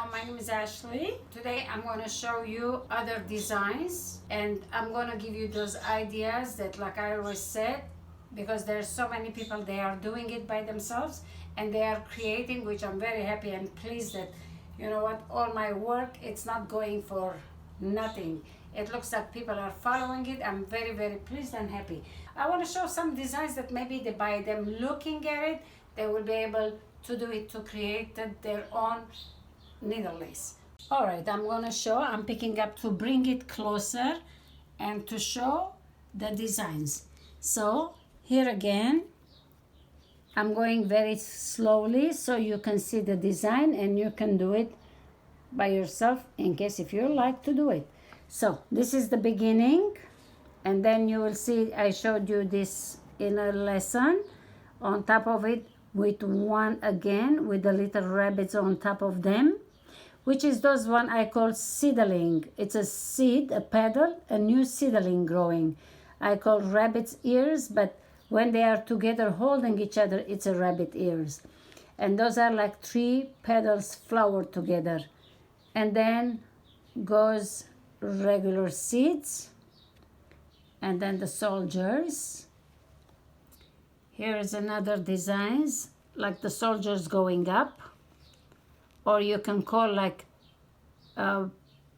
Hello, my name is Ashley. Today I'm going to show you other designs and I'm going to give you those ideas that, like I always said, because there's so many people, they are doing it by themselves and they are creating, which I'm very happy and pleased that, you know what, all my work, it's not going for nothing. It looks like people are following it. I'm very, very pleased and happy. I want to show some designs that maybe by them looking at it, they will be able to do it, to create their own needle lace. All right, I'm picking up to bring it closer and to show the designs. So here again, I'm going very slowly so you can see the design and you can do it by yourself in case if you like to do it. So this is the beginning, and then you will see I showed you this in a lesson. On top of it with one again with the little rabbits on top of them, which is those one I call seedling. It's a seed, a petal, a new seedling growing. I call rabbit's ears, but when they are together holding each other, it's a rabbit ears. And those are like 3 petals flower together. And then goes regular seeds, and then the soldiers. Here is another designs like the soldiers going up, or you can call like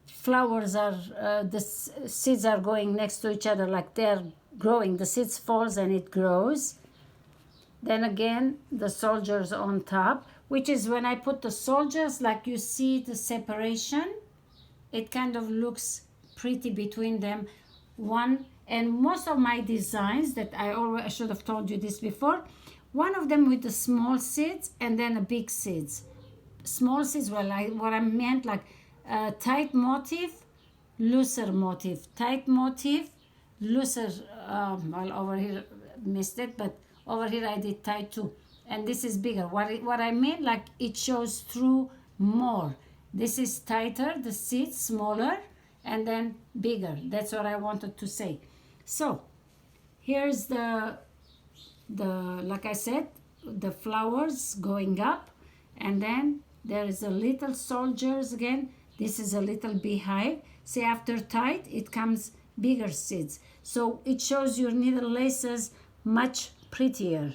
flowers are the seeds are going next to each other, like they're growing. The seeds falls and it grows. Then again the soldiers on top, which is when I put the soldiers, like you see the separation, it kind of looks pretty between them. One, and most of my designs that I should have told you this before, one of them with the small seeds and then a big seeds. Small seeds, well, what I meant like tight motif, looser motif, tight motif, looser, well, over here missed it, but over here I did tight too. And this is bigger. What I mean, like it shows through more. This is tighter, the seeds smaller, and then bigger. That's what I wanted to say. So here's the like I said, the flowers going up, and then there is a little soldiers again. This is a little beehive. See, after tight, it comes bigger seeds. So it shows your needle laces much prettier.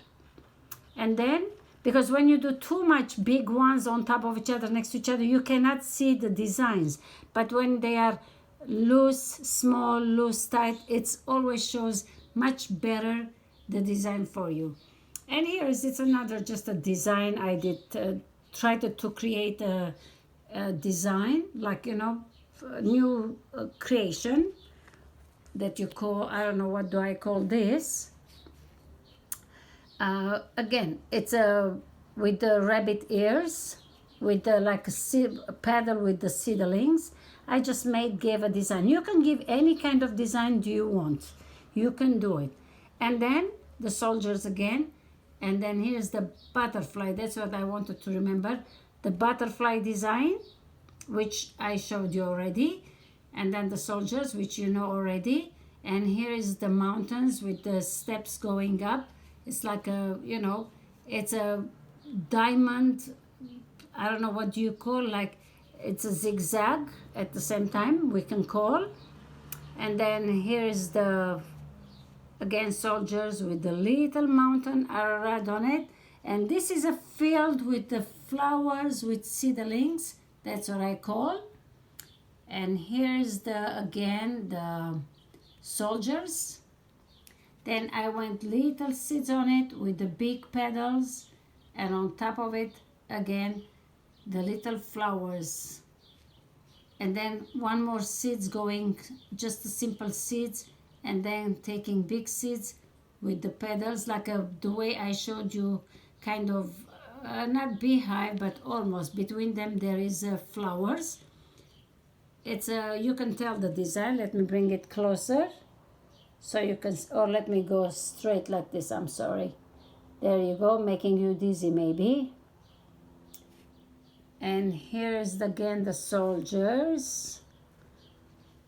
And then, because when you do too much big ones on top of each other, next to each other, you cannot see the designs. But when they are loose, small, loose, tight, it always shows much better the design for you. And here is, it's another just a design I did, tried to create a design, like, you know, a new creation that you call, I don't know, what do I call this? Again, it's with the rabbit ears, with the like a paddle with the seedlings. I just gave a design. You can give any kind of design do you want. You can do it. And then the soldiers again. And then here's the butterfly. That's what I wanted to remember. The butterfly design, which I showed you already. And then the soldiers, which you know already. And here is the mountains with the steps going up. It's like a, you know, it's a diamond. I don't know what you call, like it's a zigzag at the same time, we can call. And then here is the, again, soldiers with the little mountain Ararat on it. And this is a field with the flowers with seedlings. That's what I call. And here's the, again, the soldiers. Then I went little seeds on it with the big petals, and on top of it, again, the little flowers. And then one more seeds going, just the simple seeds, and then taking big seeds with the petals, like the way I showed you, kind of, not beehive, but almost. Between them there is flowers. It's you can tell the design. Let me bring it closer. So you can, or let me go straight like this, I'm sorry. There you go, making you dizzy maybe. And here's again the soldiers.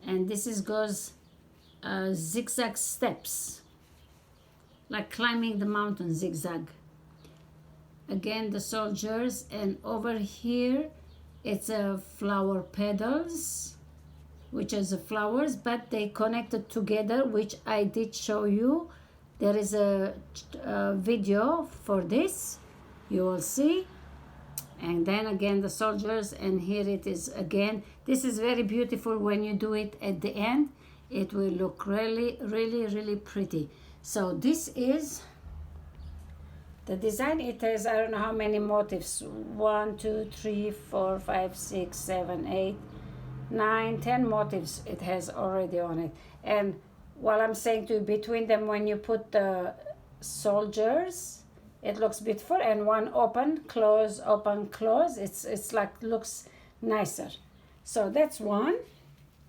And this goes zigzag steps, like climbing the mountain zigzag. Again the soldiers, and over here It's a flower petals, which is the flowers, but they connected together, which I did show you. There is a video for this, you will see. And then again the soldiers, and here it is again. This is very beautiful. When you do it at the end, it will look really, really, really pretty. So this is the design. It has, I don't know how many motifs, 1 2 3 4 5 6 7 8 9 10 motifs it has already on it. And while I'm saying to you, between them, when you put the soldiers, it looks beautiful, and one open close, it's like looks nicer. So that's one.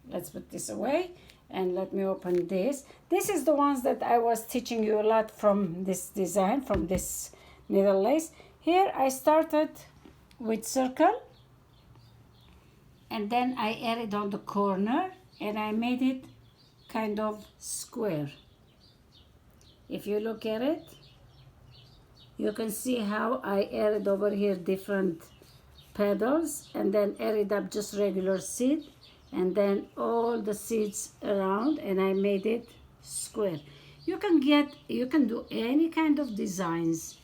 Let's put this away, and let me open this. This is the ones that I was teaching you a lot from this design, from this needle lace. Here I started with circle, and then I added on the corner, and I made it kind of square. If you look at it, you can see how I added over here different petals, and then added up just regular seed, and then all the seeds around, and I made it square. You can do any kind of designs.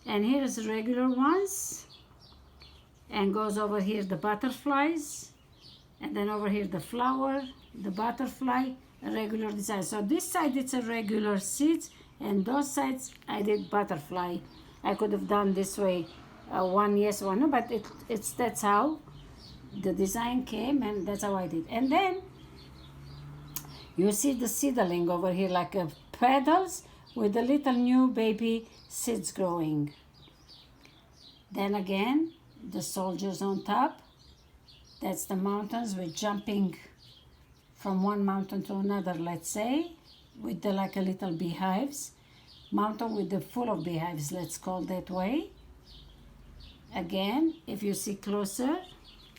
And here's regular ones, and goes over here the butterflies, and then over here the flower, the butterfly, a regular design. So this side it's a regular seeds, and those sides I did butterfly. I could have done this way, one yes, one no, but that's how the design came, and that's how I did. And then you see the seedling over here, like petals with the little new baby seeds growing. Then again, the soldiers on top. That's the mountains. We're jumping from one mountain to another, let's say, with the like a little beehives. Mountain with the full of beehives, let's call that way. Again, if you see closer,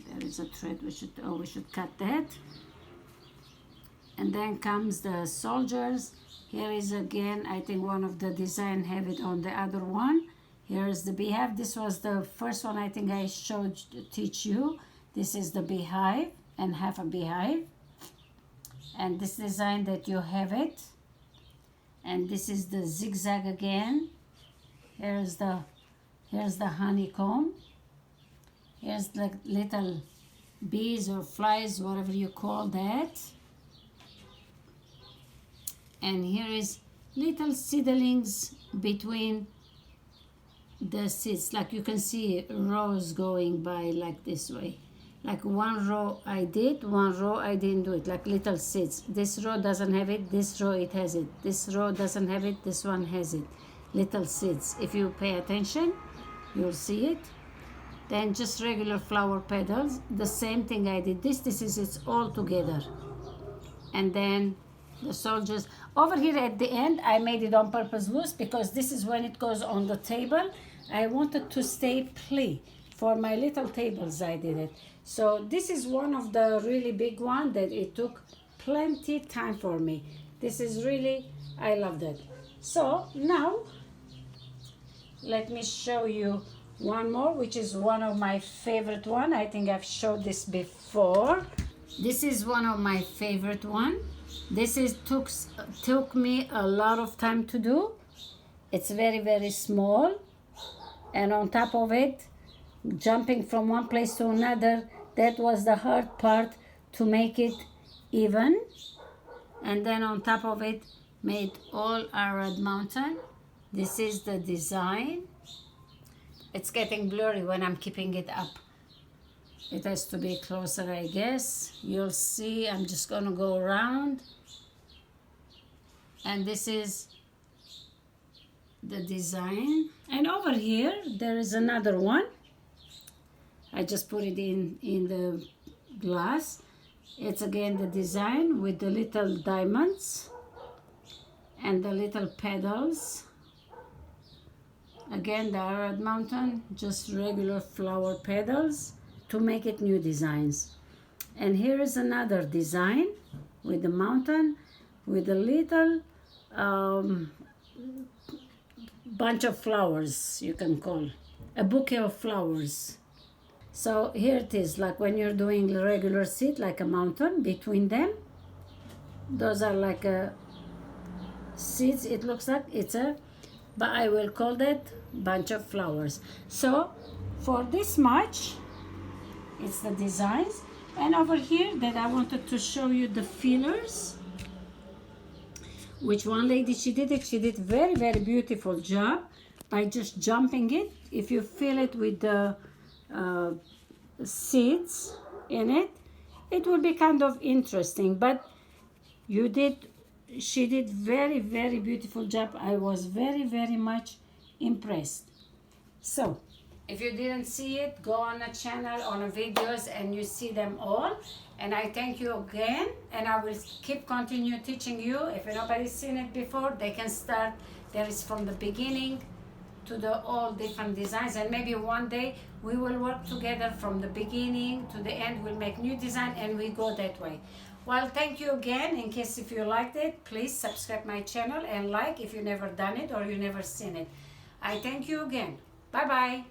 there is a thread. We should cut that. And then comes the soldiers. Here is again, I think one of the design have it on the other one. Here is the beehive. This was the first one I think I showed teach you. This is the beehive and half a beehive. And this design that you have it. And this is the zigzag again. Here's the honeycomb. Here's the little bees or flies, whatever you call that. And here is little seedlings between the seeds. Like you can see rows going by like this way. Like one row I did, one row I didn't do it, like little seeds. This row doesn't have it, this row it has it. This row doesn't have it, this one has it. Little seeds. If you pay attention, you'll see it. Then just regular flower petals. The same thing I did. This is it's all together. And then the soldiers. Over here at the end, I made it on purpose loose because this is when it goes on the table. I wanted to stay play. For my little tables I did it. So this is one of the really big one that it took plenty time for me. This is really, I loved it. So now let me show you one more, which is one of my favorite one. I think I've showed this before. This is one of my favorite one. This is took me a lot of time to do. It's very, very small, and on top of it, jumping from one place to another, that was the hard part, to make it even. And then on top of it, made all Arad mountain. This is the design. It's getting blurry when I'm keeping it up. It has to be closer, I guess. You'll see. I'm just gonna go around. And this is the design. And over here, there is another one. I just put it in the glass. It's again the design with the little diamonds and the little petals. Again, the Arad mountain, just regular flower petals to make it new designs. And here is another design with the mountain, with a little bunch of flowers, you can call a bouquet of flowers. So here it is, like when you're doing a regular seed, like a mountain between them. Those are like seeds. It looks like it's a, but I will call that bunch of flowers. So for this much, it's the designs. And over here that I wanted to show you the fillers, which one lady she did very, very beautiful job by just jumping it. If you fill it with the seeds in it, it will be kind of interesting. But she did very, very beautiful job. I was very, very much impressed. So if you didn't see it, go on a channel, on a videos, and you see them all. And I thank you again, and I will keep continue teaching you. If nobody's seen it before, they can start. There is from the beginning to the all different designs, and maybe one day we will work together from the beginning to the end. We'll make new design and we go that way. Well, thank you again. In case if you liked it, please subscribe my channel and like if you never done it or you never seen it. I thank you again. Bye bye.